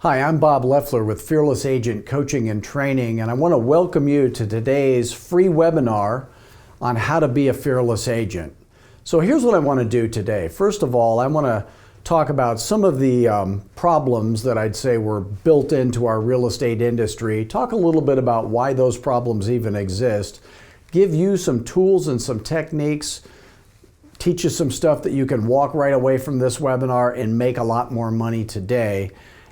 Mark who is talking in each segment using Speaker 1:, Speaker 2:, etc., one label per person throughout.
Speaker 1: Hi, I'm Bob Loeffler with Fearless Agent Coaching and Training, and I want to welcome you to today's free webinar on how to be a fearless agent. So here's what I want to do today. First of all, I want to talk about some of the problems that I'd say were built into our real estate industry, talk a little bit about why those problems even exist, give you some tools and some techniques, teach you some stuff that you can walk right away from this webinar and make a lot more money today.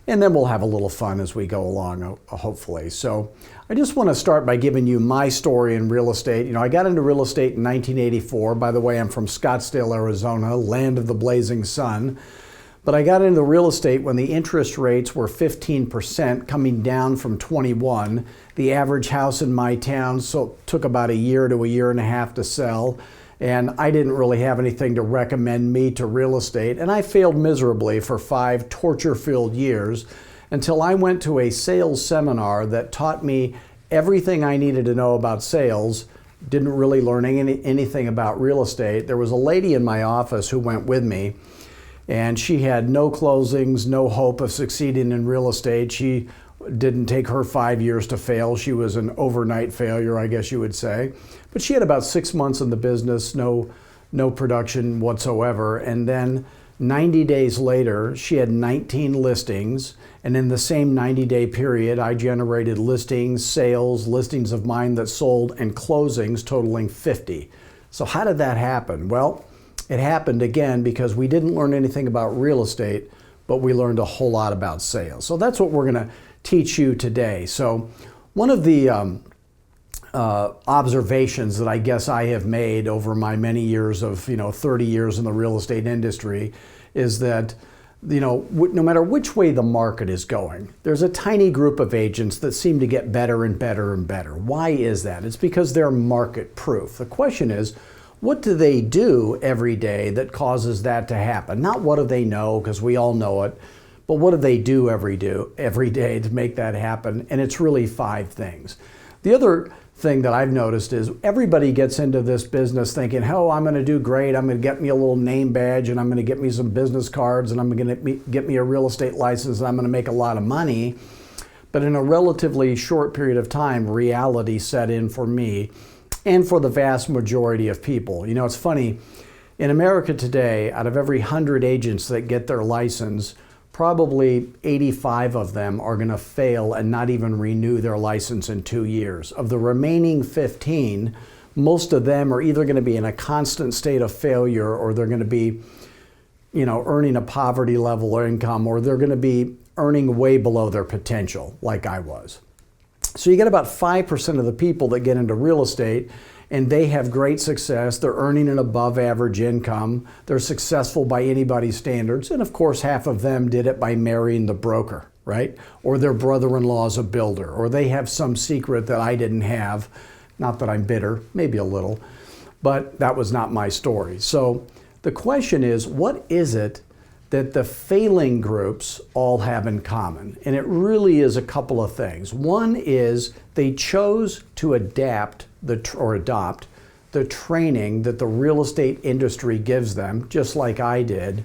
Speaker 1: And then we'll have a little fun as we go along, hopefully. So I just want to start by giving you my story in real estate. You know, I got into real estate in 1984. By the way, I'm from Scottsdale, Arizona, land of the blazing sun. But I got into real estate when the interest rates were 15%, coming down from 21. The average house in my town took about a year to a year and a half to sell. And I didn't really have anything to recommend me to real estate. And I failed miserably for 5 torture-filled years until I went to a sales seminar that taught me everything I needed to know about sales. Didn't really learn anything about real estate. There was a lady in my office who went with me, and she had no closings, no hope of succeeding in real estate. She didn't take her 5 years to fail. She was an overnight failure, I guess you would say. But she had about 6 months in the business, no production whatsoever. And then 90 days later, she had 19 listings. And in the same 90-day period, I generated listings, sales, listings of mine that sold, and closings totaling 50. So how did that happen? Well, it happened again because we didn't learn anything about real estate, but we learned a whole lot about sales. So that's what we're going to teach you today. So one of the observations that I guess I have made over my many years of 30 years in the real estate industry is that no matter which way the market is going, there's a tiny group of agents that seem to get better and better and better. Why is that? It's because they're market proof. The question is, what do they do every day that causes that to happen? Not what do they know, because we all know it, but what do they do every day to make that happen? And it's really 5 things. The other thing that I've noticed is everybody gets into this business thinking, oh, I'm going to do great. I'm going to get me a little name badge, and I'm going to get me some business cards, and I'm going to get me a real estate license, and I'm going to make a lot of money. But in a relatively short period of time, reality set in for me and for the vast majority of people. You know, it's funny. In America today, out of every 100 agents that get their license, probably 85 of them are going to fail and not even renew their license in 2 years. Of the remaining 15, most of them are either going to be in a constant state of failure, or they're going to be, earning a poverty level or income, or they're going to be earning way below their potential, like I was. So you get about 5% of the people that get into real estate, and they have great success. They're earning an above average income. They're successful by anybody's standards. And of course, half of them did it by marrying the broker, right? Or their brother-in-law's a builder, or they have some secret that I didn't have. Not that I'm bitter, maybe a little, but that was not my story. So the question is, what is it that the failing groups all have in common? And it really is a couple of things. One is they chose to adopt the training that the real estate industry gives them, just like I did.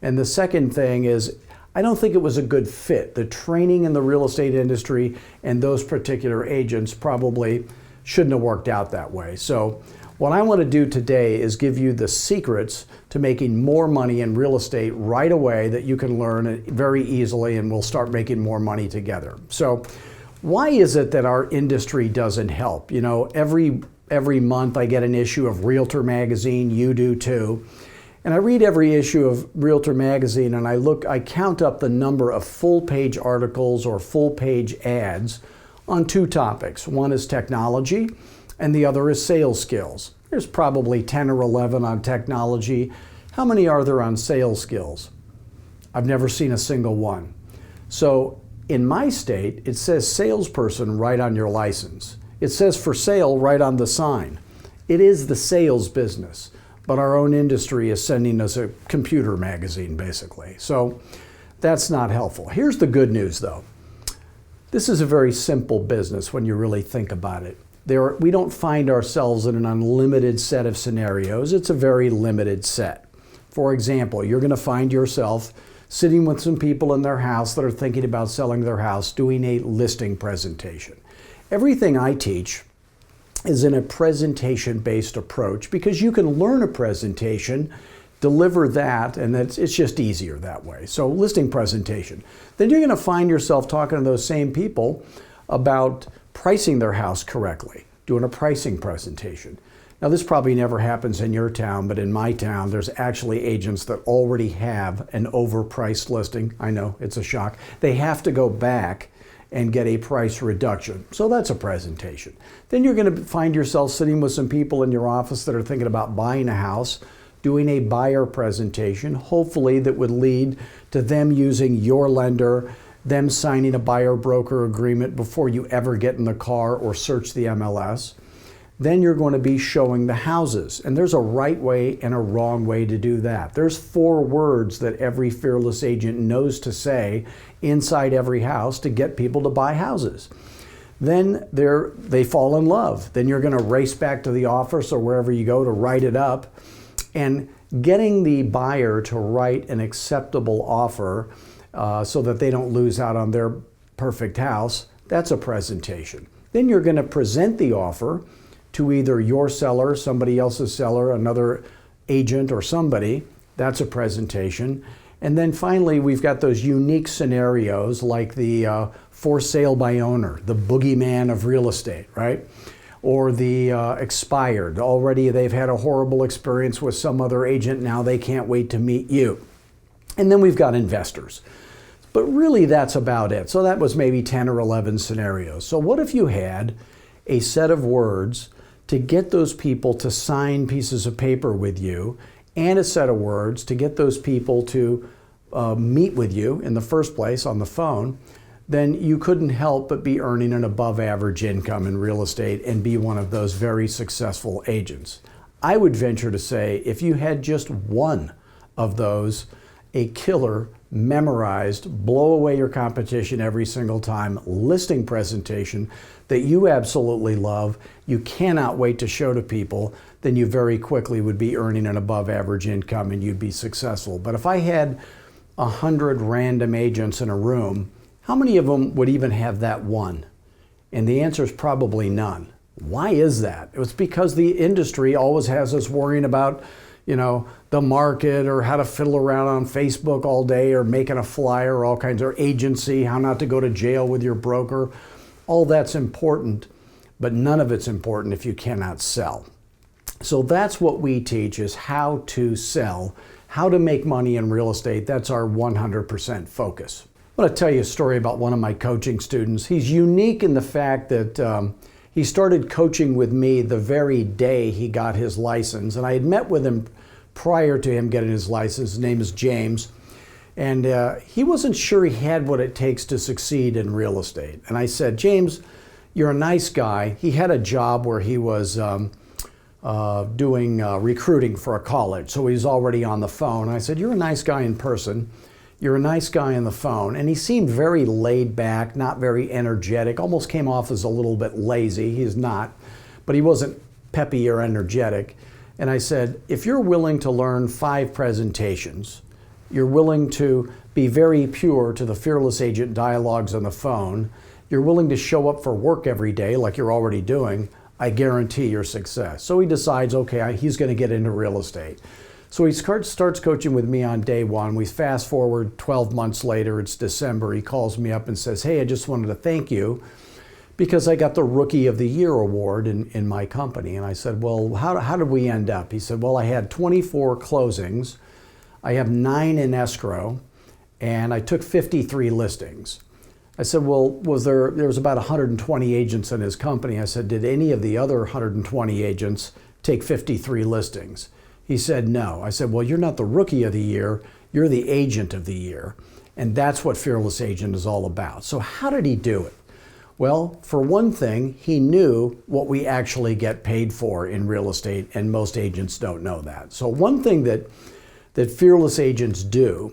Speaker 1: And the second thing is, I don't think it was a good fit. The training in the real estate industry and those particular agents probably shouldn't have worked out that way. So what I want to do today is give you the secrets to making more money in real estate right away that you can learn very easily, and we'll start making more money together. So why is it that our industry doesn't help? You know, every month I get an issue of Realtor magazine, you do too. And I read every issue of Realtor magazine, and I count up the number of full-page articles or full-page ads on 2 topics. One is technology, and the other is sales skills. There's probably 10 or 11 on technology. How many are there on sales skills? I've never seen a single one. So in my state, it says salesperson right on your license. It says for sale right on the sign. It is the sales business, but our own industry is sending us a computer magazine, basically. So that's not helpful. Here's the good news, though. This is a very simple business when you really think about it. We don't find ourselves in an unlimited set of scenarios. It's a very limited set. For example, you're going to find yourself sitting with some people in their house that are thinking about selling their house, doing a listing presentation. Everything I teach is in a presentation-based approach because you can learn a presentation, deliver that, and it's just easier that way. So listing presentation. Then you're going to find yourself talking to those same people about pricing their house correctly, doing a pricing presentation. Now this probably never happens in your town, but in my town there's actually agents that already have an overpriced listing. I know, it's a shock. They have to go back and get a price reduction. So that's a presentation. Then you're going to find yourself sitting with some people in your office that are thinking about buying a house, doing a buyer presentation, hopefully that would lead to them using your lender, them signing a buyer broker agreement before you ever get in the car or search the MLS. Then you're going to be showing the houses. And there's a right way and a wrong way to do that. There's 4 words that every fearless agent knows to say inside every house to get people to buy houses. Then they fall in love. Then you're going to race back to the office or wherever you go to write it up. And getting the buyer to write an acceptable offer so that they don't lose out on their perfect house, that's a presentation. Then you're going to present the offer to either your seller, somebody else's seller, another agent or somebody. That's a presentation. And then finally, we've got those unique scenarios like the for sale by owner, the boogeyman of real estate, right? Or the expired. Already they've had a horrible experience with some other agent, now they can't wait to meet you. And then we've got investors. But really that's about it. So that was maybe 10 or 11 scenarios. So what if you had a set of words to get those people to sign pieces of paper with you and a set of words to get those people to meet with you in the first place on the phone? Then you couldn't help but be earning an above average income in real estate and be one of those very successful agents. I would venture to say if you had just one of those, a killer, memorized, blow away your competition every single time listing presentation that you absolutely love, you cannot wait to show to people, then you very quickly would be earning an above average income and you'd be successful. But if I had 100 random agents in a room, how many of them would even have that one? And the answer is probably none. Why is that? It's because the industry always has us worrying about, the market or how to fiddle around on Facebook all day or making a flyer or all kinds of agency, how not to go to jail with your broker. All that's important, but none of it's important if you cannot sell. So that's what we teach, is how to sell, how to make money in real estate. That's our 100% focus. I want to tell you a story about one of my coaching students. He's unique in the fact that he started coaching with me the very day he got his license. And I had met with him prior to him getting his license. His name is James. And he wasn't sure he had what it takes to succeed in real estate. And I said, James, you're a nice guy. He had a job where he was doing recruiting for a college. So he's already on the phone. I said, you're a nice guy in person. You're a nice guy on the phone. And he seemed very laid back, not very energetic, almost came off as a little bit lazy. He's not, but he wasn't peppy or energetic. And I said, if you're willing to learn 5 presentations, you're willing to be very pure to the Fearless Agent dialogues on the phone, you're willing to show up for work every day like you're already doing, I guarantee your success. So he decides, okay, he's going to get into real estate. So he starts coaching with me on day 1. We fast forward 12 months later, it's December. He calls me up and says, hey, I just wanted to thank you because I got the Rookie of the Year award in my company. And I said, well, how did we end up? He said, well, I had 24 closings. I have 9 in escrow, and I took 53 listings. I said, well, there was about 120 agents in his company. I said, did any of the other 120 agents take 53 listings? He said, no. I said, well, you're not the Rookie of the Year, you're the Agent of the Year. And that's what Fearless Agent is all about. So how did he do it? Well, for one thing, he knew what we actually get paid for in real estate, and most agents don't know that. So one thing that Fearless Agents do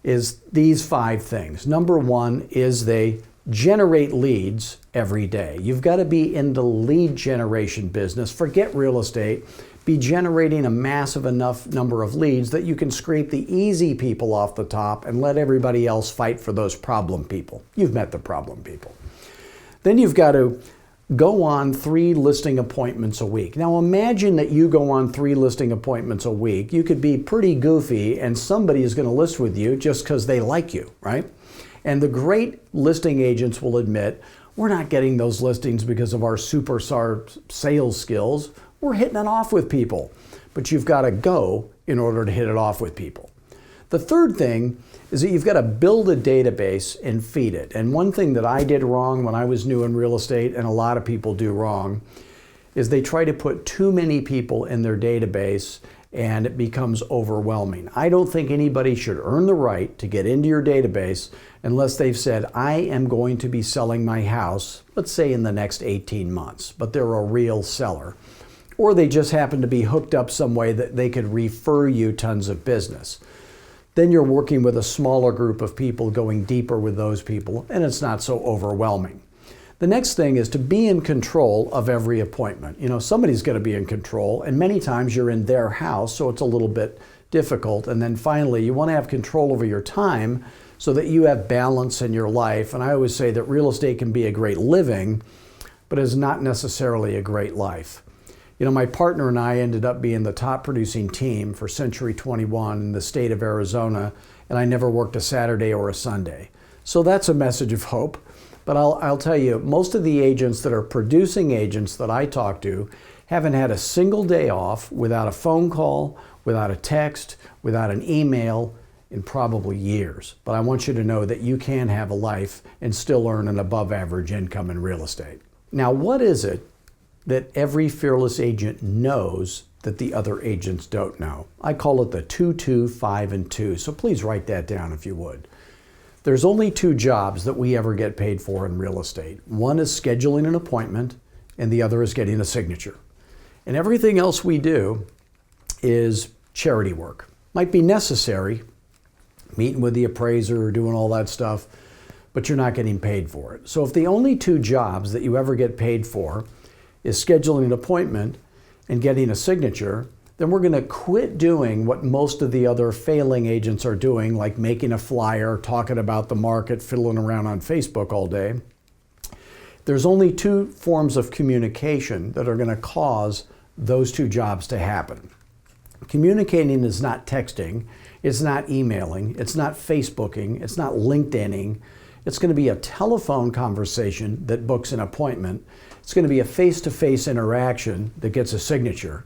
Speaker 1: is these 5 things. Number 1 is they generate leads every day. You've got to be in the lead generation business. Forget real estate. be generating a massive enough number of leads that you can scrape the easy people off the top and let everybody else fight for those problem people. You've met the problem people. Then you've got to go on 3 listing appointments a week. Now imagine that you go on 3 listing appointments a week. You could be pretty goofy and somebody is going to list with you just because they like you, right? And the great listing agents will admit, we're not getting those listings because of our superstar sales skills. We're hitting it off with people. But you've got to go in order to hit it off with people. The third thing is that you've got to build a database and feed it. And one thing that I did wrong when I was new in real estate, and a lot of people do wrong, is they try to put too many people in their database and it becomes overwhelming. I don't think anybody should earn the right to get into your database unless they've said, I am going to be selling my house, let's say in the next 18 months, but they're a real seller. Or they just happen to be hooked up some way that they could refer you tons of business. Then you're working with a smaller group of people, going deeper with those people, and it's not so overwhelming. The next thing is to be in control of every appointment. You know, somebody's going to be in control, and many times you're in their house, so it's a little bit difficult. And then finally, you want to have control over your time so that you have balance in your life. And I always say that real estate can be a great living, but is not necessarily a great life. You know, my partner and I ended up being the top producing team for Century 21 in the state of Arizona, and I never worked a Saturday or a Sunday. So that's a message of hope. But I'll tell you, most of the agents that are producing agents that I talk to haven't had a single day off without a phone call, without a text, without an email in probably years. But I want you to know that you can have a life and still earn an above average income in real estate. Now, what is it that every fearless agent knows that the other agents don't know? I call it the 2, 2, 5, and 2. So please write that down if you would. There's only 2 jobs that we ever get paid for in real estate. One is scheduling an appointment, and the other is getting a signature. And everything else we do is charity work. Might be necessary, meeting with the appraiser or doing all that stuff, but you're not getting paid for it. So if the only 2 jobs that you ever get paid for is scheduling an appointment and getting a signature, then we're going to quit doing what most of the other failing agents are doing, like making a flyer, talking about the market, fiddling around on Facebook all day. There's only 2 forms of communication that are going to cause those 2 jobs to happen. Communicating is not texting, it's not emailing, it's not Facebooking, it's not LinkedIning. It's going to be a telephone conversation that books an appointment. It's going to be a face-to-face interaction that gets a signature.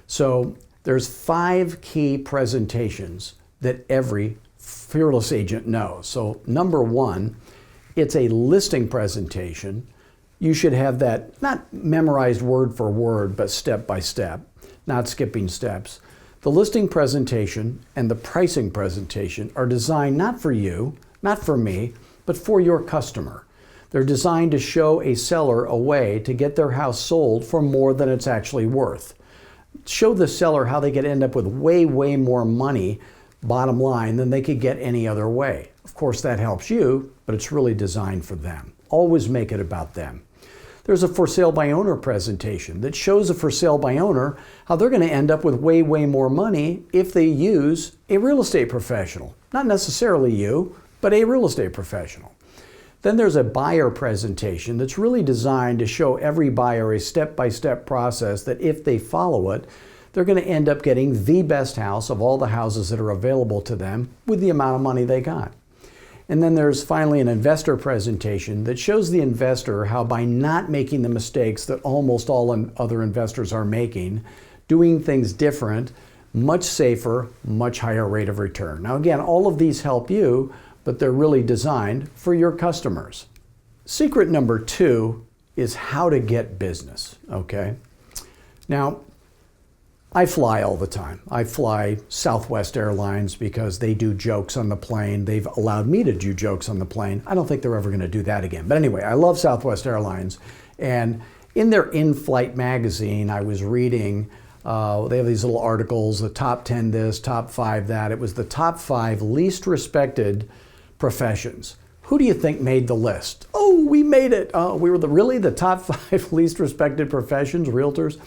Speaker 1: So there's 5 key presentations that every fearless agent knows. So number 1, it's a listing presentation. You should have that not memorized word for word, but step by step, not skipping steps. The listing presentation and the pricing presentation are designed not for you, not for me, but for your customer. They're designed to show a seller a way to get their house sold for more than it's actually worth. Show the seller how they could end up with way, way more money, bottom line, than they could get any other way. Of course, that helps you, but it's really designed for them. Always make it about them. There's a for sale by owner presentation that shows a for sale by owner how they're going to end up with way, way more money if they use a real estate professional. Not necessarily you, but a real estate professional. Then there's a buyer presentation that's really designed to show every buyer a step-by-step process that if they follow it, they're going to end up getting the best house of all the houses that are available to them with the amount of money they got. And then there's finally an investor presentation that shows the investor how by not making the mistakes that almost all other investors are making, doing things different, much safer, much higher rate of return. Now again, all of these help you, but they're really designed for your customers. Secret number 2 is how to get business, okay? Now, I fly all the time. I fly Southwest Airlines because they do jokes on the plane. They've allowed me to do jokes on the plane. I don't think they're ever gonna do that again. But anyway, I love Southwest Airlines. And in their in-flight magazine, I was reading, they have these little articles, the top 10 this, top 5 that. It was the top 5 least respected professions. Who do you think made the list? Oh, we made it. We were really the top 5 least respected professions, realtors.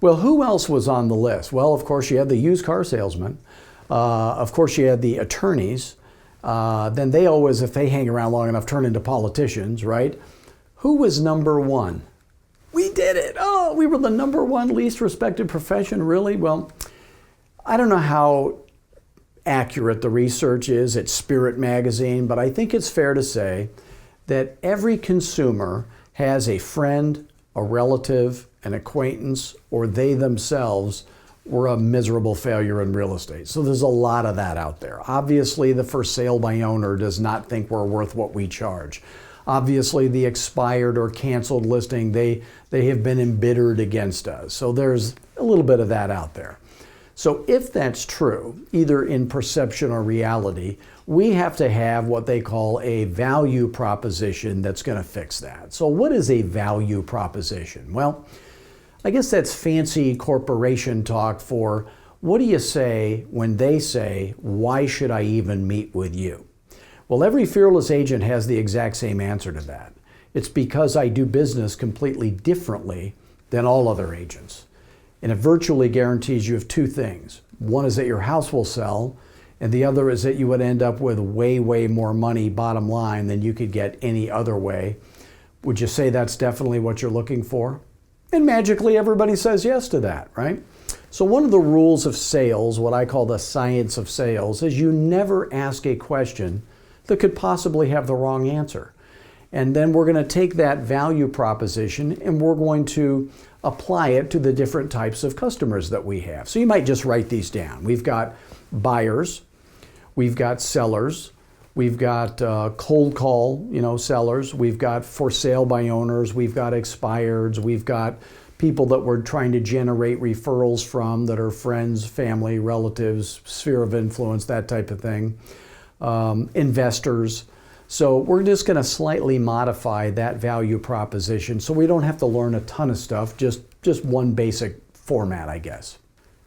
Speaker 1: Well, who else was on the list? Well, of course, you had the used car salesman. Of course, you had the attorneys. Then they always, if they hang around long enough, turn into politicians, right? Who was number one? We did it. Oh, we were the number one least respected profession, really? Well, I don't know how accurate the research is at Spirit Magazine, but I think it's fair to say that every consumer has a friend, a relative, an acquaintance, or they themselves were a miserable failure in real estate. So there's a lot of that out there. Obviously, the for sale by owner does not think we're worth what we charge. Obviously, the expired or canceled listing, they have been embittered against us. So there's a little bit of that out there. So if that's true, either in perception or reality, we have to have what they call a value proposition that's going to fix that. So what is a value proposition? Well, I guess that's fancy corporation talk for what do you say when they say, why should I even meet with you? Well, every fearless agent has the exact same answer to that. It's because I do business completely differently than all other agents. And it virtually guarantees you of two things. One is that your house will sell, and the other is that you would end up with way, way more money bottom line than you could get any other way. Would you say that's definitely what you're looking for? And magically everybody says yes to that, right? So one of the rules of sales, what I call the science of sales, is you never ask a question that could possibly have the wrong answer. And then we're going to take that value proposition and we're going to apply it to the different types of customers that we have. So you might just write these down. We've got buyers, we've got sellers, we've got cold call, sellers, we've got for sale by owners, we've got expireds, we've got people that we're trying to generate referrals from that are friends, family, relatives, sphere of influence, that type of thing, investors. So we're just going to slightly modify that value proposition so we don't have to learn a ton of stuff, just one basic format, I guess.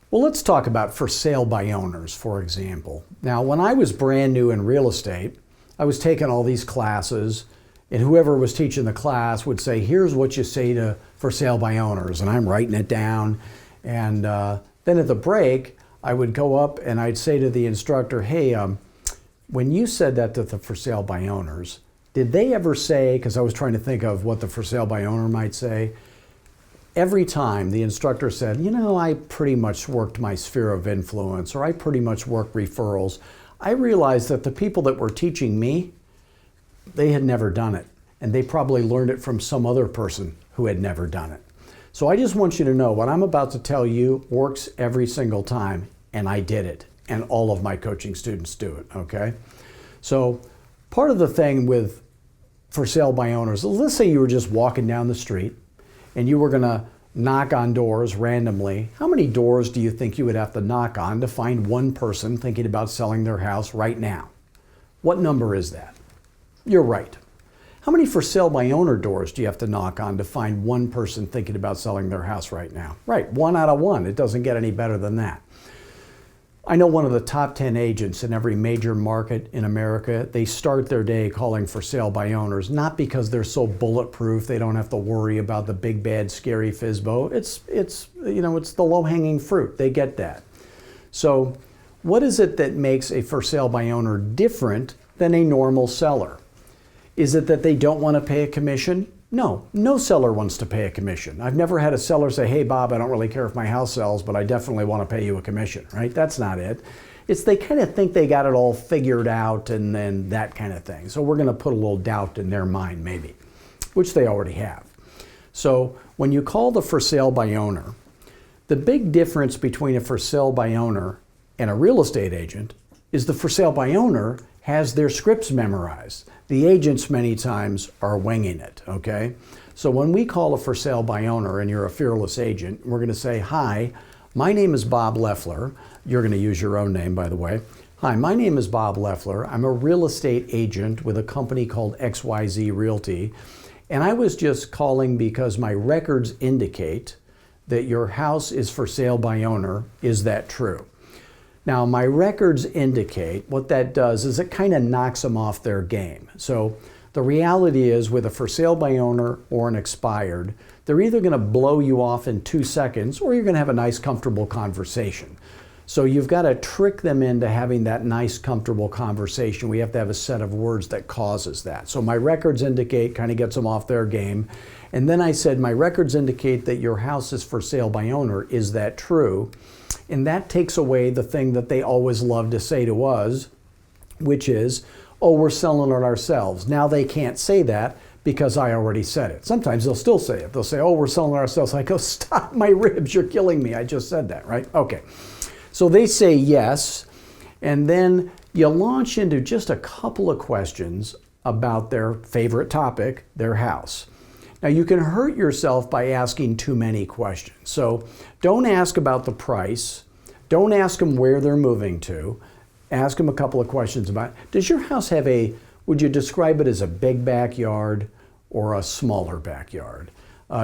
Speaker 1: Well, let's talk about for sale by owners, for example. Now, when I was brand new in real estate, I was taking all these classes, and whoever was teaching the class would say, here's what you say to for sale by owners, and I'm writing it down. And then at the break, I would go up and I'd say to the instructor, hey, when you said that to the for sale by owners, did they ever say, because I was trying to think of what the for sale by owner might say, every time the instructor said, I pretty much worked my sphere of influence, or I pretty much work referrals, I realized that the people that were teaching me, they had never done it. And they probably learned it from some other person who had never done it. So I just want you to know what I'm about to tell you works every single time, and I did it. And all of my coaching students do it, okay? So part of the thing with for sale by owners, let's say you were just walking down the street and you were gonna knock on doors randomly. How many doors do you think you would have to knock on to find one person thinking about selling their house right now? What number is that? You're right. How many for sale by owner doors do you have to knock on to find one person thinking about selling their house right now? Right, 1 out of 1. It doesn't get any better than that. I know one of the top 10 agents in every major market in America, they start their day calling for sale by owners, not because they're so bulletproof, they don't have to worry about the big, bad, scary FSBO. It's the low-hanging fruit. They get that. So what is it that makes a for sale by owner different than a normal seller? Is it that they don't want to pay a commission? No, no seller wants to pay a commission. I've never had a seller say, hey, Bob, I don't really care if my house sells, but I definitely want to pay you a commission, right? That's not it. It's they kind of think they got it all figured out and then that kind of thing. So we're going to put a little doubt in their mind maybe, which they already have. So when you call the for sale by owner, the big difference between a for sale by owner and a real estate agent is the for sale by owner has their scripts memorized. The agents many times are winging it, okay? So when we call a for sale by owner and you're a fearless agent, we're gonna say, hi, my name is Bob Loeffler. You're gonna use your own name, by the way. Hi, my name is Bob Loeffler. I'm a real estate agent with a company called XYZ Realty. And I was just calling because my records indicate that your house is for sale by owner. Is that true? Now, my records indicate what that does is it kind of knocks them off their game. So The reality is, with a for sale by owner or an expired, they're either going to blow you off in 2 seconds or you're going to have a nice, comfortable conversation. So you've got to trick them into having that nice, comfortable conversation. We have to have a set of words that causes that. So my records indicate, kind of gets them off their game. And then I said, my records indicate that your house is for sale by owner. Is that true? And that takes away the thing that they always love to say to us, which is, oh, we're selling it ourselves. Now they can't say that because I already said it. Sometimes they'll still say it. They'll say, oh, we're selling it ourselves. I go, stop my ribs, you're killing me. I just said that, right? Okay. So they say yes, and then you launch into just a couple of questions about their favorite topic, their house. Now you can hurt yourself by asking too many questions. So don't ask about the price. Don't ask them where they're moving to. Ask them a couple of questions about, does your house have would you describe it as a big backyard or a smaller backyard?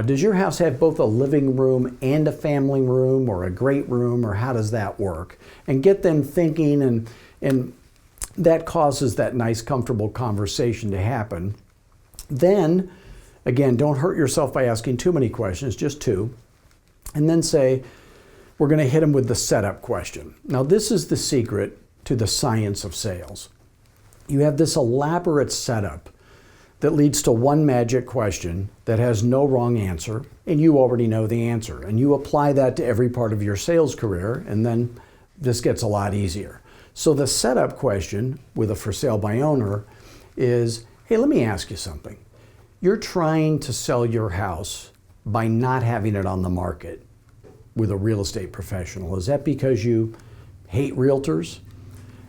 Speaker 1: Does your house have both a living room and a family room or a great room, or how does that work? And get them thinking, and that causes that nice, comfortable conversation to happen. Then, again, don't hurt yourself by asking too many questions, just 2. And then say, we're going to hit them with the setup question. Now, this is the secret to the science of sales. You have this elaborate setup that leads to one magic question that has no wrong answer, and you already know the answer. And you apply that to every part of your sales career, and then this gets a lot easier. So the setup question with a for sale by owner is, hey, let me ask you something. You're trying to sell your house by not having it on the market with a real estate professional. Is that because you hate realtors?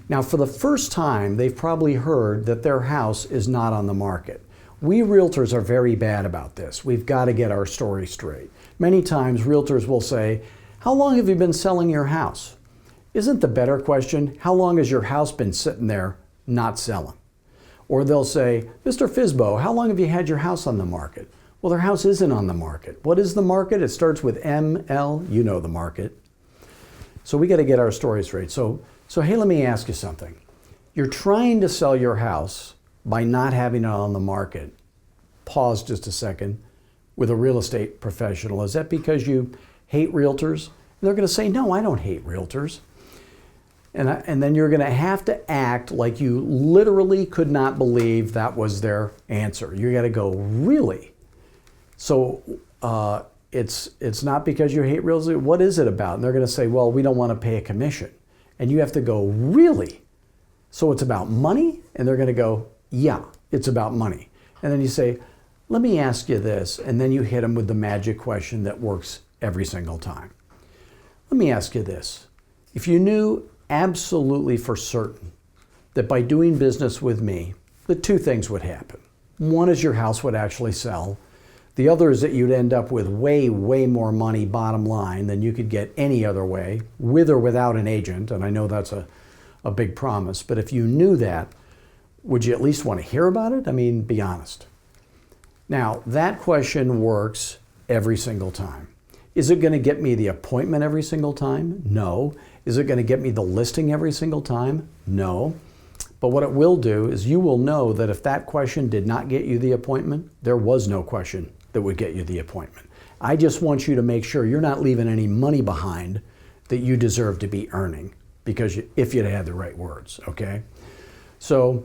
Speaker 1: Now, for the first time, they've probably heard that their house is not on the market. We realtors are very bad about this. We've got to get our story straight. Many times, realtors will say, how long have you been selling your house? Isn't the better question, how long has your house been sitting there not selling? Or they'll say, Mr. Fizbo, how long have you had your house on the market? Well, their house isn't on the market. What is the market? It starts with ML. You know the market. So we got to get our story straight. So hey, let me ask you something. You're trying to sell your house by not having it on the market. Pause just a second. With a real estate professional. Is that because you hate realtors? And they're going to say, no, I don't hate realtors. And then you're going to have to act like you literally could not believe that was their answer. You got to go, really? So it's not because you hate realtors. What is it about? And they're going to say, well, we don't want to pay a commission. And you have to go, really? So it's about money? And they're going to go, yeah, it's about money. And then you say, let me ask you this. And then you hit them with the magic question that works every single time. Let me ask you this. If you knew absolutely for certain that by doing business with me, the 2 things would happen. One is your house would actually sell. The other is that you'd end up with way, way more money bottom line than you could get any other way, with or without an agent. And I know that's a big promise. But if you knew that, would you at least want to hear about it? I mean, be honest. Now, that question works every single time. Is it going to get me the appointment every single time? No. Is it going to get me the listing every single time? No. But what it will do is you will know that if that question did not get you the appointment, there was no question that would get you the appointment. I just want you to make sure you're not leaving any money behind that you deserve to be earning, because if you'd had the right words, okay? So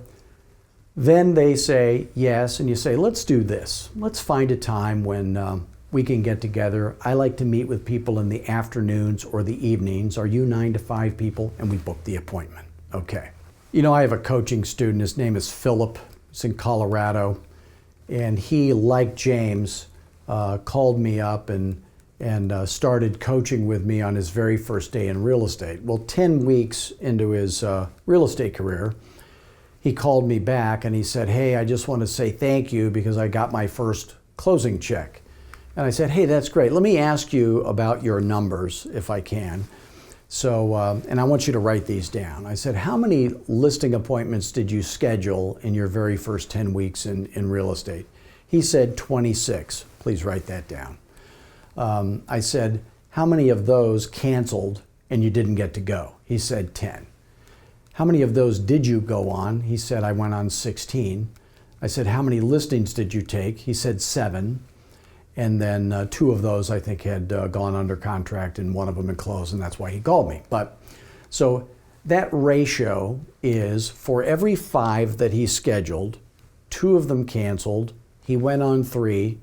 Speaker 1: then they say yes, and you say, let's do this. Let's find a time when we can get together. I like to meet with people in the afternoons or the evenings. Are you 9 to 5 people? And we book the appointment. Okay. You know, I have a coaching student. His name is Philip. He's in Colorado. And he, like James, called me up and started coaching with me on his very first day in real estate. Well, 10 weeks into his real estate career, he called me back and he said, hey, I just want to say thank you because I got my first closing check. And I said, hey, that's great. Let me ask you about your numbers, if I can. So, and I want you to write these down. I said, how many listing appointments did you schedule in your very first 10 weeks in real estate? He said 26. Please write that down. I said, how many of those canceled and you didn't get to go? He said 10. How many of those did you go on? He said, I went on 16. I said, how many listings did you take? He said 7. And then 2 of those I think had gone under contract and 1 of them had closed, and that's why he called me. But so that ratio is for every 5 that he scheduled, 2 of them canceled, he went on 3,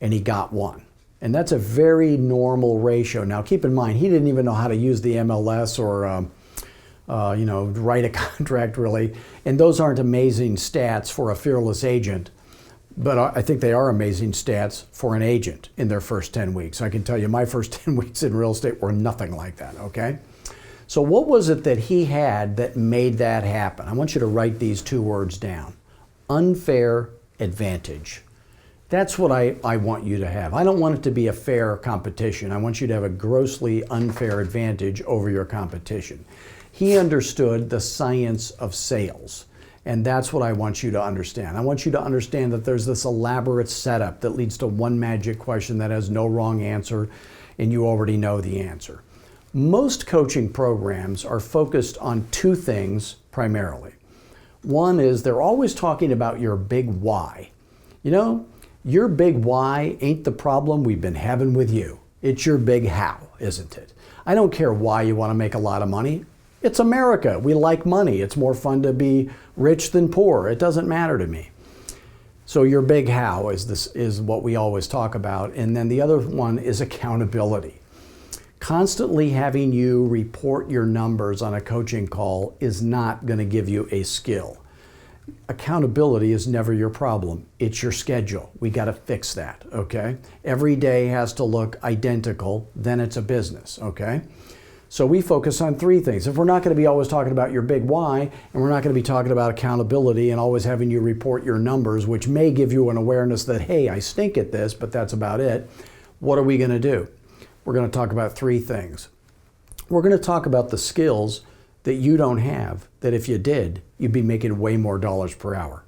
Speaker 1: and he got 1. And that's a very normal ratio. Now keep in mind, he didn't even know how to use the MLS or write a contract really. And those aren't amazing stats for a fearless agent, but I think they are amazing stats for an agent in their first 10 weeks. I can tell you my first 10 weeks in real estate were nothing like that, okay? So what was it that he had that made that happen? I want you to write these 2 words down. Unfair advantage. That's what I want you to have. I don't want it to be a fair competition. I want you to have a grossly unfair advantage over your competition. He understood the science of sales, and that's what I want you to understand. I want you to understand that there's this elaborate setup that leads to one magic question that has no wrong answer, and you already know the answer. Most coaching programs are focused on 2 things primarily. One is they're always talking about your big why. You know, your big why ain't the problem we've been having with you. It's your big how, isn't it? I don't care why you want to make a lot of money. It's America. We like money. It's more fun to be rich than poor. It doesn't matter to me. So your big how is what we always talk about. And then the other one is accountability. Constantly having you report your numbers on a coaching call is not going to give you a skill. Accountability is never your problem. It's your schedule. We got to fix that, okay? Every day has to look identical, then it's a business, okay? So we focus on 3 things. If we're not going to be always talking about your big why, and we're not going to be talking about accountability and always having you report your numbers, which may give you an awareness that, hey, I stink at this, but that's about it, what are we going to do? We're going to talk about 3 things. We're going to talk about the skills that you don't have, that if you did, you'd be making way more dollars per hour.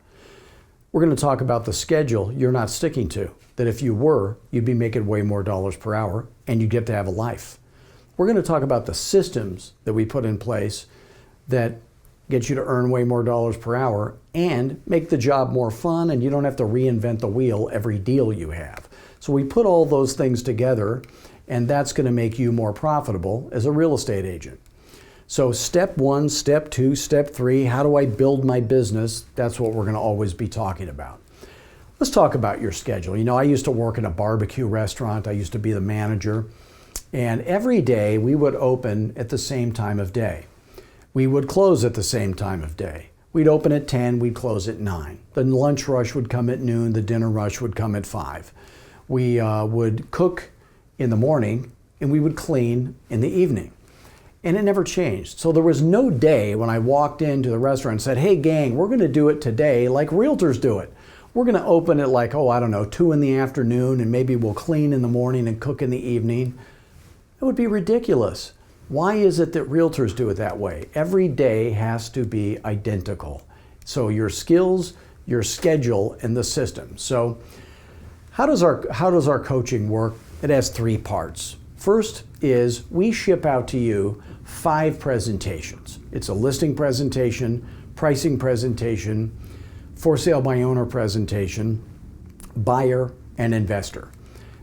Speaker 1: We're going to talk about the schedule you're not sticking to, that if you were, you'd be making way more dollars per hour and you'd get to have a life. We're going to talk about the systems that we put in place that get you to earn way more dollars per hour and make the job more fun, and you don't have to reinvent the wheel every deal you have. So we put all those things together, and that's going to make you more profitable as a real estate agent. So step 1, step 2, step 3, how do I build my business? That's what we're going to always be talking about. Let's talk about your schedule. You know, I used to work in a barbecue restaurant. I used to be the manager. And every day we would open at the same time of day. We would close at the same time of day. We'd open at 10, we'd close at 9. The lunch rush would come at noon, the dinner rush would come at 5. We would cook in the morning and we would clean in the evening. And it never changed. So there was no day when I walked into the restaurant and said, hey gang, we're gonna do it today like realtors do it. We're gonna open at like, 2 in the afternoon, and maybe we'll clean in the morning and cook in the evening. It would be ridiculous. Why is it that realtors do it that way? Every day has to be identical. So your skills, your schedule, and the system. So how does our coaching work? It has 3 parts. First is we ship out to you 5 presentations. It's a listing presentation, pricing presentation, for sale by owner presentation, buyer, and investor.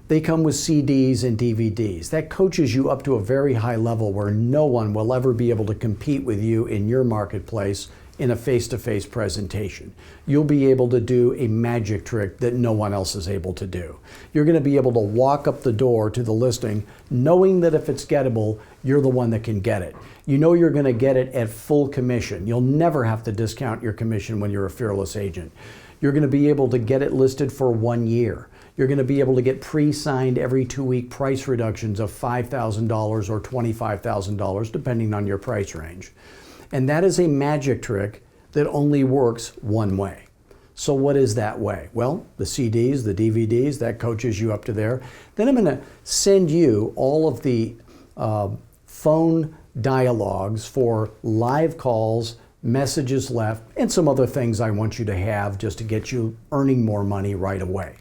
Speaker 1: They come with CDs and DVDs. That coaches you up to a very high level where no one will ever be able to compete with you in your marketplace in a face-to-face presentation. You'll be able to do a magic trick that no one else is able to do. You're going to be able to walk up the door to the listing knowing that if it's gettable, you're the one that can get it. You know you're going to get it at full commission. You'll never have to discount your commission when you're a fearless agent. You're going to be able to get it listed for 1 year. You're going to be able to get pre-signed every 2-week price reductions of $5,000 or $25,000 depending on your price range. And that is a magic trick that only works one way. So what is that way? Well, the CDs, the DVDs, that coaches you up to there. Then I'm going to send you all of the phone dialogues for live calls, messages left, and some other things I want you to have just to get you earning more money right away.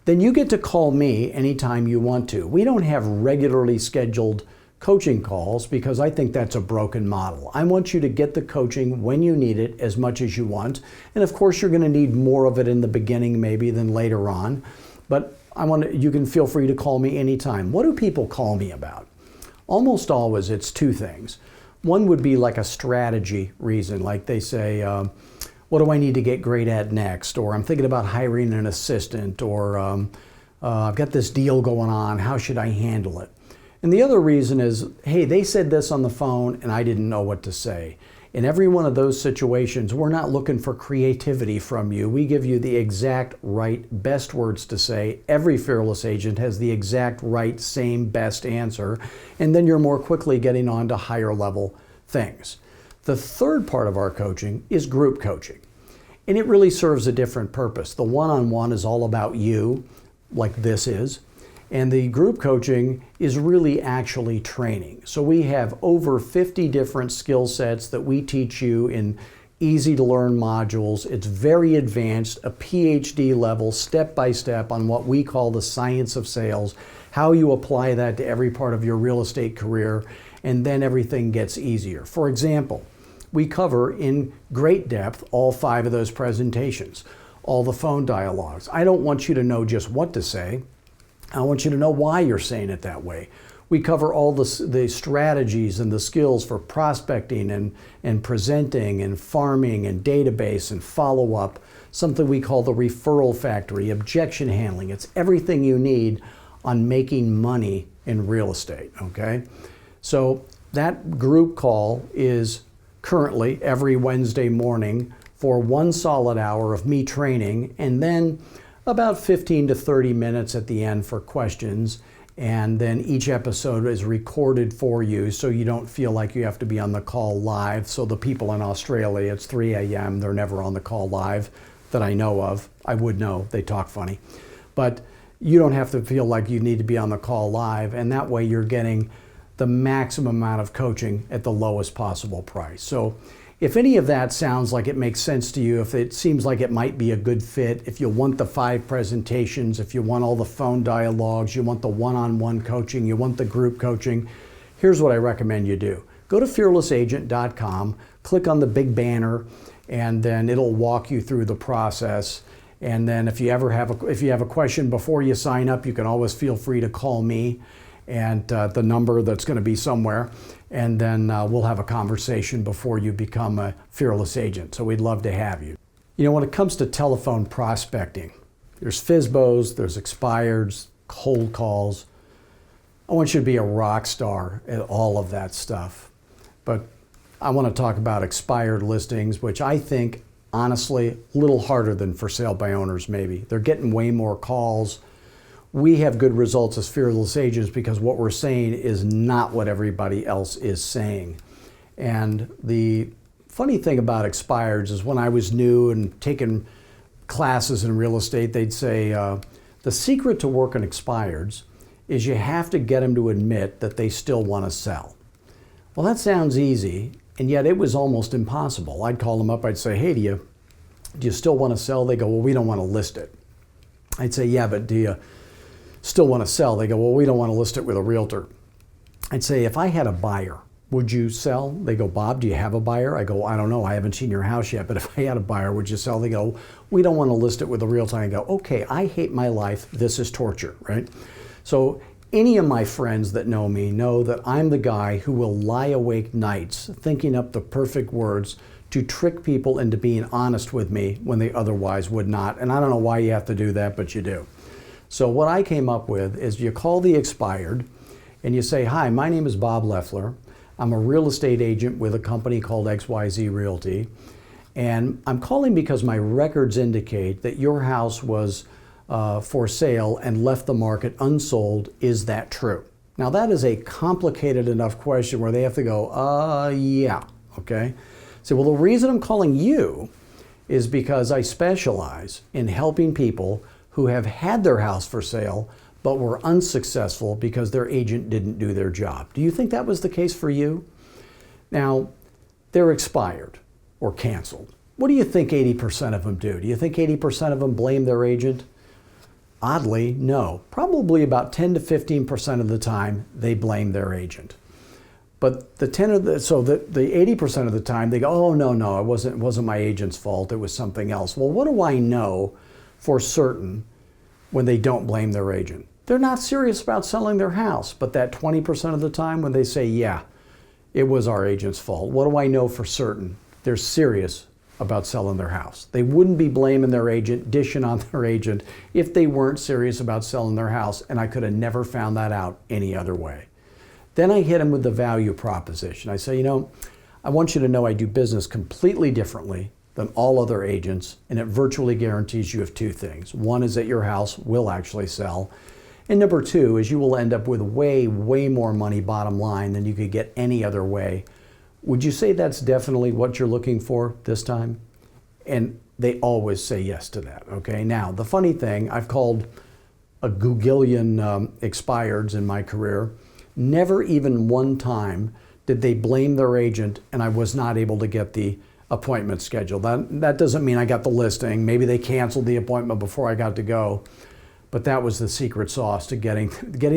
Speaker 1: Then you get to call me anytime you want to. We don't have regularly scheduled coaching calls because I think that's a broken model. I want you to get the coaching when you need it as much as you want. And of course, you're going to need more of it in the beginning maybe than later on. But you can feel free to call me anytime. What do people call me about? Almost always it's two things. One would be like a strategy reason, like they say, what do I need to get great at next? Or I'm thinking about hiring an assistant, or I've got this deal going on, how should I handle it? And the other reason is, hey, they said this on the phone and I didn't know what to say. In every one of those situations, we're not looking for creativity from you. We give you the exact right, best words to say. Every fearless agent has the exact right, same, best answer. And then you're more quickly getting on to higher level things. The third part of our coaching is group coaching. And it really serves a different purpose. The one-on-one is all about you, like this is. And the group coaching is really actually training. So we have over 50 different skill sets that we teach you in easy to learn modules. It's very advanced, a PhD level, step by step on what we call the science of sales, how you apply that to every part of your real estate career, and then everything gets easier. For example, we cover in great depth all 5 of those presentations, all the phone dialogues. I don't want you to know just what to say. I want you to know why you're saying it that way. We cover all the strategies and the skills for prospecting and presenting and farming and database and follow-up, something we call the referral factory, objection handling. It's everything you need on making money in real estate, okay? So that group call is currently every Wednesday morning for 1 solid hour of me training, and then about 15 to 30 minutes at the end for questions. And then each episode is recorded for you so you don't feel like you have to be on the call live. So the people in Australia, it's 3 a.m., they're never on the call live that I know of. I would know, they talk funny. But you don't have to feel like you need to be on the call live, and that way you're getting the maximum amount of coaching at the lowest possible price. So if any of that sounds like it makes sense to you, if it seems like it might be a good fit, if you want the 5 presentations, if you want all the phone dialogues, you want the one-on-one coaching, you want the group coaching, here's what I recommend you do. Go to fearlessagent.com, click on the big banner, and then it'll walk you through the process. And then if you have a question before you sign up, you can always feel free to call me, and the number that's going to be somewhere, and then we'll have a conversation before you become a fearless agent. So we'd love to have you. You know, when it comes to telephone prospecting, there's FSBOs, there's expireds, cold calls. I want you to be a rock star at all of that stuff. But I want to talk about expired listings, which I think, honestly, a little harder than for sale by owners maybe. They're getting way more calls. We have good results as fearless agents because what we're saying is not what everybody else is saying. And the funny thing about expireds is when I was new and taking classes in real estate, they'd say the secret to working expireds is you have to get them to admit that they still want to sell. Well, that sounds easy, and yet it was almost impossible. I'd call them up, I'd say, hey, do you still want to sell? They go, well, we don't want to list it. I'd say, yeah, but do you still want to sell? They go, well, we don't want to list it with a realtor. I'd say, if I had a buyer, would you sell? They go, Bob, do you have a buyer? I go, I don't know, I haven't seen your house yet, but if I had a buyer, would you sell? They go, we don't want to list it with a realtor. I go, okay, I hate my life, this is torture, right? So any of my friends that know me know that I'm the guy who will lie awake nights thinking up the perfect words to trick people into being honest with me when they otherwise would not. And I don't know why you have to do that, but you do. So what I came up with is you call the expired and you say, hi, my name is Bob Loeffler. I'm a real estate agent with a company called XYZ Realty. And I'm calling because my records indicate that your house was for sale and left the market unsold. Is that true? Now that is a complicated enough question where they have to go, yeah, okay. So, well, the reason I'm calling you is because I specialize in helping people who have had their house for sale but were unsuccessful because their agent didn't do their job. Do you think that was the case for you? Now, they're expired or canceled. What do you think 80% of them do? Do you think 80% of them blame their agent? Oddly, no. Probably about 10 to 15% of the time, they blame their agent. But the 80% of the time they go, oh no, it wasn't my agent's fault, it was something else. Well, what do I know for certain when they don't blame their agent? They're not serious about selling their house, but that 20% of the time when they say, yeah, it was our agent's fault, what do I know for certain? They're serious about selling their house. They wouldn't be blaming their agent, dishing on their agent, if they weren't serious about selling their house, and I could have never found that out any other way. Then I hit them with the value proposition. I say, I want you to know I do business completely differently than all other agents, and it virtually guarantees you of two things. One is that your house will actually sell, and number two is you will end up with way more money bottom line than you could get any other way. Would you say that's definitely what you're looking for this time? And they always say yes to that, okay? Now, the funny thing, I've called a googillion expireds in my career. Never even one time did they blame their agent and I was not able to get the appointment scheduled. That doesn't mean I got the listing. Maybe they canceled the appointment before I got to go. But that was the secret sauce to getting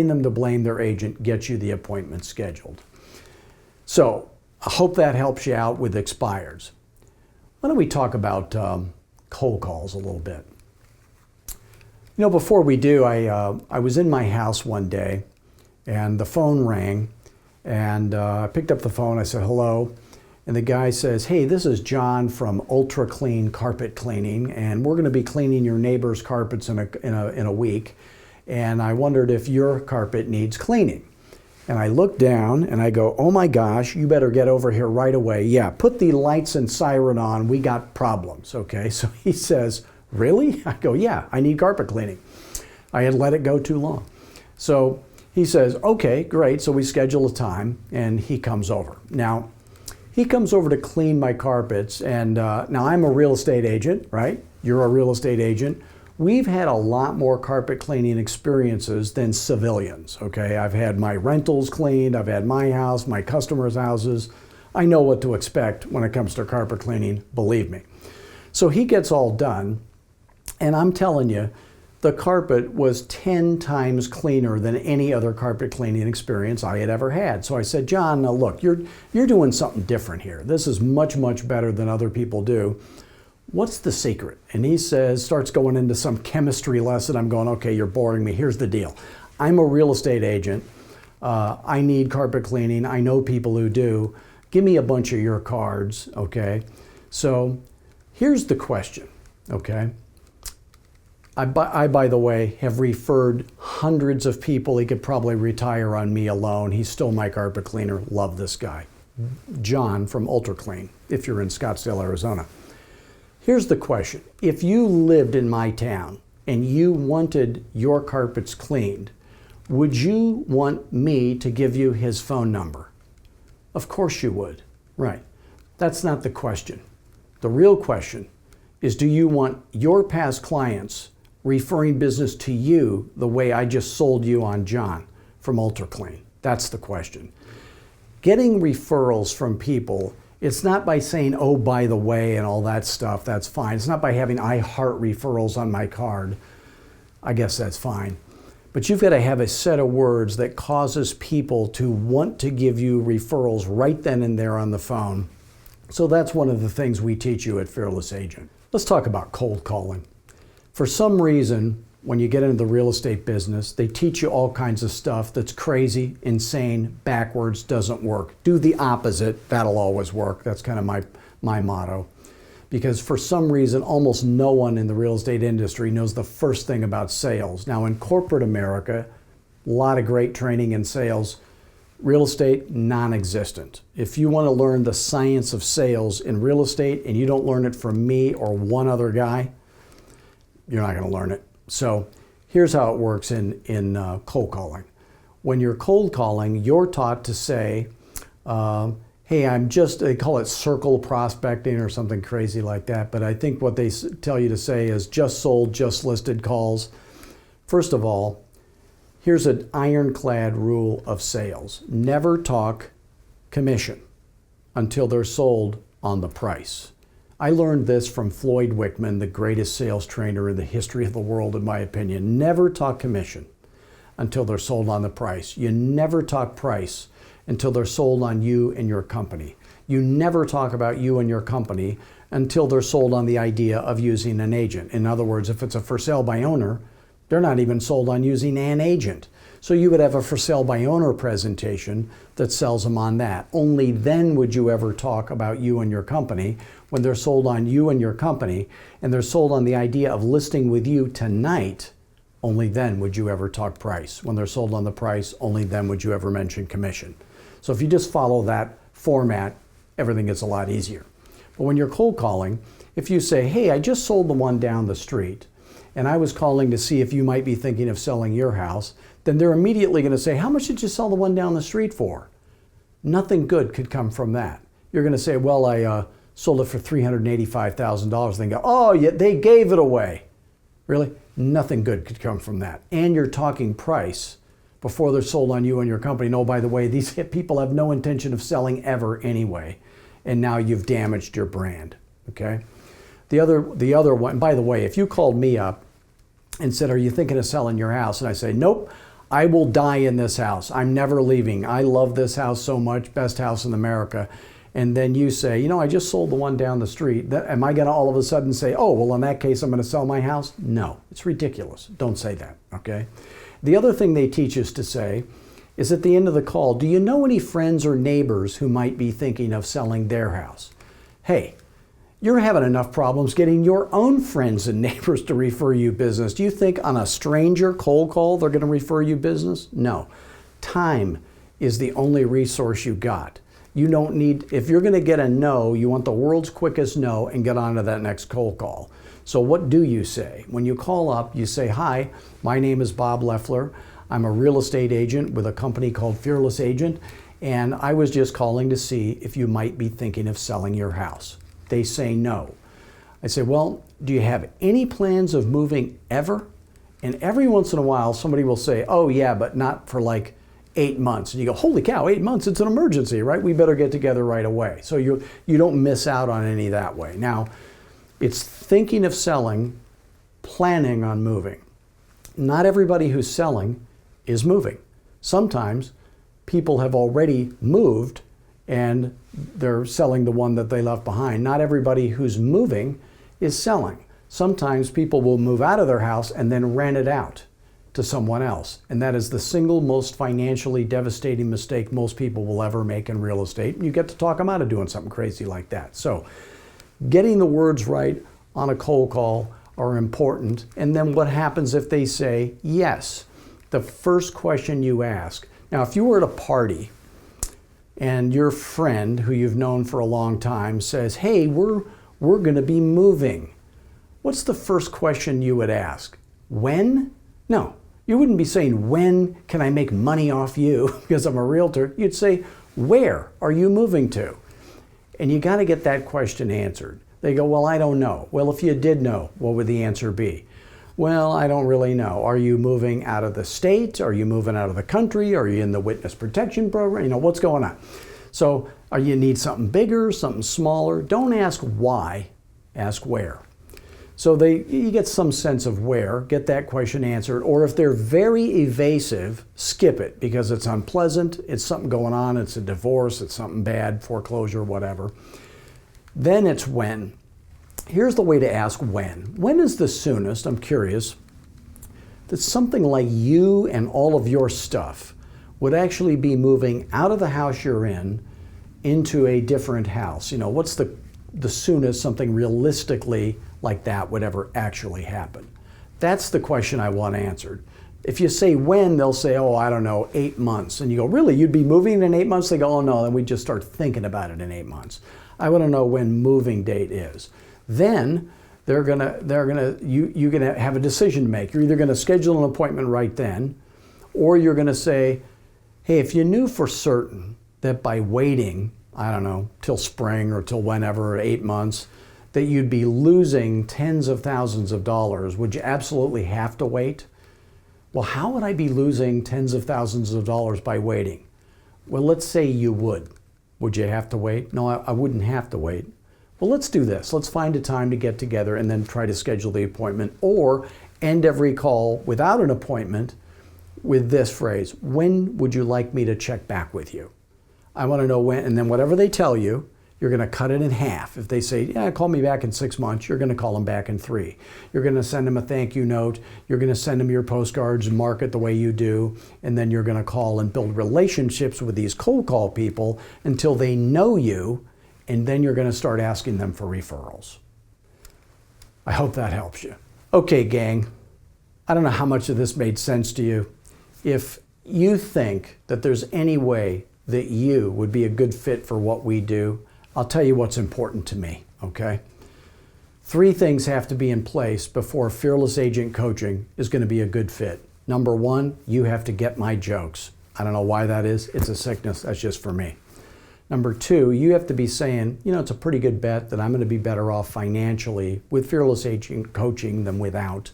Speaker 1: them to blame their agent, get you the appointment scheduled. So I hope that helps you out with expireds. Why don't we talk about cold calls a little bit? Before we do, I was in my house one day and the phone rang and I picked up the phone. I said, hello. And the guy says, hey, this is John from Ultra Clean Carpet Cleaning, and we're going to be cleaning your neighbor's carpets in a week. And I wondered if your carpet needs cleaning. And I look down and I go, oh my gosh, you better get over here right away. Yeah, put the lights and siren on. We got problems, okay? So he says, really? I go, yeah, I need carpet cleaning. I had let it go too long. So he says, okay, great. So we schedule a time and he comes over. Now, he comes over to clean my carpets, and now I'm a real estate agent, right? You're a real estate agent. We've had a lot more carpet cleaning experiences than civilians, okay? I've had my rentals cleaned, I've had my house, my customers' houses. I know what to expect when it comes to carpet cleaning, believe me. So he gets all done, and I'm telling you, the carpet was 10 times cleaner than any other carpet cleaning experience I had ever had. So I said, John, now look, you're doing something different here. This is much better than other people do. What's the secret? And he starts going into some chemistry lesson. I'm going, okay, you're boring me. Here's the deal. I'm a real estate agent. I need carpet cleaning. I know people who do. Give me a bunch of your cards, okay? So here's the question, okay? I, by the way, have referred hundreds of people. He could probably retire on me alone. He's still my carpet cleaner. Love this guy. John from Ultra Clean, if you're in Scottsdale, Arizona. Here's the question. If you lived in my town and you wanted your carpets cleaned, would you want me to give you his phone number? Of course you would. Right. That's not the question. The real question is, do you want your past clients referring business to you the way I just sold you on John from Ultra Clean? That's the question. Getting referrals from people, it's not by saying, oh, by the way, and all that stuff, that's fine. It's not by having I heart referrals on my card. I guess that's fine. But you've got to have a set of words that causes people to want to give you referrals right then and there on the phone. So that's one of the things we teach you at Fearless Agent. Let's talk about cold calling. For some reason, when you get into the real estate business, they teach you all kinds of stuff that's crazy, insane, backwards, doesn't work. Do the opposite, that'll always work. That's kind of my motto. Because for some reason, almost no one in the real estate industry knows the first thing about sales. Now in corporate America, a lot of great training in sales. Real estate, non-existent. If you want to learn the science of sales in real estate and you don't learn it from me or one other guy, you're not going to learn it. So here's how it works in cold calling. When you're cold calling, you're taught to say, hey, they call it circle prospecting or something crazy like that, but I think what they tell you to say is just sold, just listed calls. First of all, here's an ironclad rule of sales. Never talk commission until they're sold on the price. I learned this from Floyd Wickman, the greatest sales trainer in the history of the world, in my opinion. Never talk commission until they're sold on the price. You never talk price until they're sold on you and your company. You never talk about you and your company until they're sold on the idea of using an agent. In other words, if it's a for sale by owner, they're not even sold on using an agent. So you would have a for sale by owner presentation that sells them on that. Only then would you ever talk about you and your company. When they're sold on you and your company, and they're sold on the idea of listing with you tonight, only then would you ever talk price. When they're sold on the price, only then would you ever mention commission. So if you just follow that format, everything gets a lot easier. But when you're cold calling, if you say, hey, I just sold the one down the street, and I was calling to see if you might be thinking of selling your house, then they're immediately going to say, how much did you sell the one down the street for? Nothing good could come from that. You're going to say, well, I sold it for $385,000. They go, oh, yeah, they gave it away. Really? Nothing good could come from that. And you're talking price before they're sold on you and your company. No, by the way, these people have no intention of selling ever anyway. And now you've damaged your brand, okay? The other one, by the way, if you called me up and said, are you thinking of selling your house? And I say, nope, I will die in this house. I'm never leaving. I love this house so much, best house in America. And then you say, you know, I just sold the one down the street. Am I going to all of a sudden say, oh, well, in that case, I'm going to sell my house? No, it's ridiculous. Don't say that, okay? The other thing they teach us to say is at the end of the call, do you know any friends or neighbors who might be thinking of selling their house? Hey, you're having enough problems getting your own friends and neighbors to refer you business. Do you think on a stranger cold call they're going to refer you business? No. Time is the only resource you got. You don't need, if you're going to get a no, you want the world's quickest no and get on to that next cold call. So what do you say? When you call up, you say, hi, my name is Bob Loeffler. I'm a real estate agent with a company called Fearless Agent, and I was just calling to see if you might be thinking of selling your house. They say no. I say, well, do you have any plans of moving ever? And every once in a while, somebody will say, oh yeah, but not for like 8 months. And you go, holy cow, 8 months, it's an emergency, right? We better get together right away. So you don't miss out on any that way. Now, it's thinking of selling, planning on moving. Not everybody who's selling is moving. Sometimes people have already moved and they're selling the one that they left behind. Not everybody who's moving is selling. Sometimes people will move out of their house and then rent it out to someone else. And that is the single most financially devastating mistake most people will ever make in real estate. You get to talk them out of doing something crazy like that. So getting the words right on a cold call are important. And then what happens if they say yes? The first question you ask. Now, if you were at a party and your friend who you've known for a long time says, hey, we're going to be moving, what's the first question you would ask? When? No, you wouldn't be saying, when can I make money off you because I'm a realtor? You'd say, where are you moving to? And you got to get that question answered. They go, well, I don't know. Well, if you did know, what would the answer be? Well, I don't really know. Are you moving out of the state? Are you moving out of the country? Are you in the witness protection program? You know, what's going on? So you need something bigger, something smaller? Don't ask why, ask where. So you get some sense of where, get that question answered. Or if they're very evasive, skip it because it's unpleasant, it's something going on, it's a divorce, it's something bad, foreclosure, whatever. Then it's when. Here's the way to ask when. When is the soonest, I'm curious, that something like you and all of your stuff would actually be moving out of the house you're in into a different house? You know, what's the soonest something realistically like that would ever actually happen? That's the question I want answered. If you say when, they'll say, oh, I don't know, 8 months. And you go, really, you'd be moving in 8 months? They go, oh no, then we just start thinking about it in 8 months. I want to know when moving date is. Then you're gonna have a decision to make. You're either gonna schedule an appointment right then, or you're gonna say, hey, if you knew for certain that by waiting, I don't know, till spring or till whenever, 8 months, that you'd be losing tens of thousands of dollars, would you absolutely have to wait? Well, how would I be losing tens of thousands of dollars by waiting? Well, let's say you would. Would you have to wait? No, I wouldn't have to wait. Well, let's do this. Let's find a time to get together and then try to schedule the appointment, or end every call without an appointment with this phrase, when would you like me to check back with you? I want to know when, and then whatever they tell you, you're going to cut it in half. If they say, yeah, call me back in 6 months, you're going to call them back in 3. You're going to send them a thank you note. You're going to send them your postcards and market the way you do. And then you're going to call and build relationships with these cold call people until they know you. And then you're going to start asking them for referrals. I hope that helps you. Okay, gang. I don't know how much of this made sense to you. If you think that there's any way that you would be a good fit for what we do, I'll tell you what's important to me, okay? 3 things have to be in place before Fearless Agent Coaching is going to be a good fit. Number 1, you have to get my jokes. I don't know why that is. It's a sickness. That's just for me. Number 2, you have to be saying, you know, it's a pretty good bet that I'm going to be better off financially with Fearless Agent Coaching than without.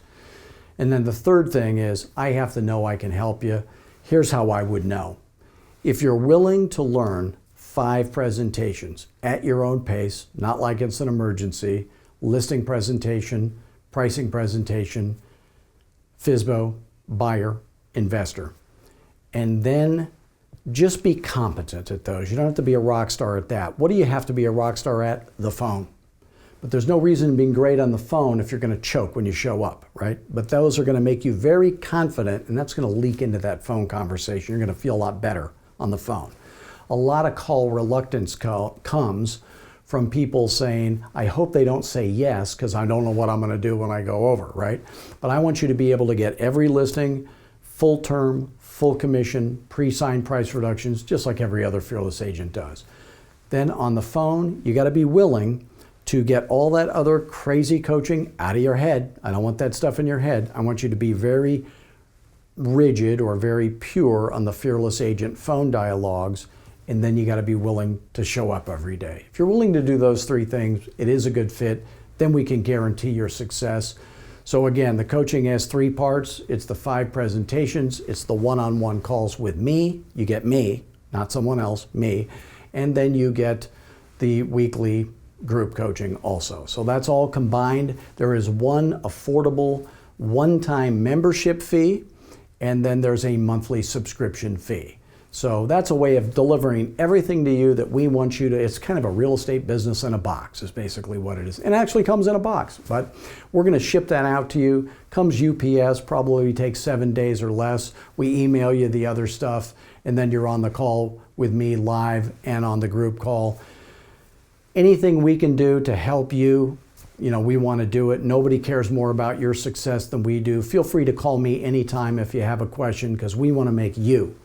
Speaker 1: And then the third thing is I have to know I can help you. Here's how I would know. If you're willing to learn 5 presentations at your own pace, not like it's an emergency, listing presentation, pricing presentation, FSBO, buyer, investor, and then just be competent at those. You don't have to be a rock star at that. What do you have to be a rock star at? The phone. But there's no reason in being great on the phone if you're going to choke when you show up, right? But those are going to make you very confident, and that's going to leak into that phone conversation. You're going to feel a lot better on the phone. A lot of call reluctance comes from people saying, I hope they don't say yes because I don't know what I'm going to do when I go over, right? But I want you to be able to get every listing, full term, full commission, pre-signed price reductions, just like every other Fearless agent does. Then on the phone, you got to be willing to get all that other crazy coaching out of your head. I don't want that stuff in your head. I want you to be very rigid or very pure on the Fearless Agent phone dialogues, and then you got to be willing to show up every day. If you're willing to do those 3 things, it is a good fit. Then we can guarantee your success. So again, the coaching has 3 parts. It's the 5 presentations. It's the one-on-one calls with me. You get me, not someone else, me. And then you get the weekly group coaching also. So that's all combined. There is one affordable one-time membership fee, and then there's a monthly subscription fee. So that's a way of delivering everything to you that we want you to. It's kind of a real estate business in a box is basically what it is. And it actually comes in a box, but we're going to ship that out to you. Comes UPS, probably takes 7 days or less. We email you the other stuff, and then you're on the call with me live and on the group call. Anything we can do to help you, you know, we want to do it. Nobody cares more about your success than we do. Feel free to call me anytime if you have a question, because we want to make you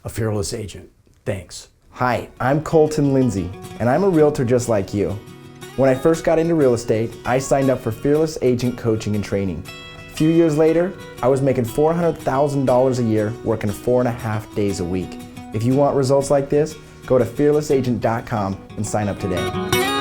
Speaker 1: a Fearless agent. Thanks.
Speaker 2: Hi, I'm Colton Lindsay, and I'm a realtor just like you. When I first got into real estate, I signed up for Fearless Agent Coaching and Training. A few years later, I was making $400,000 a year, working 4.5 days a week. If you want results like this, go to fearlessagent.com and sign up today.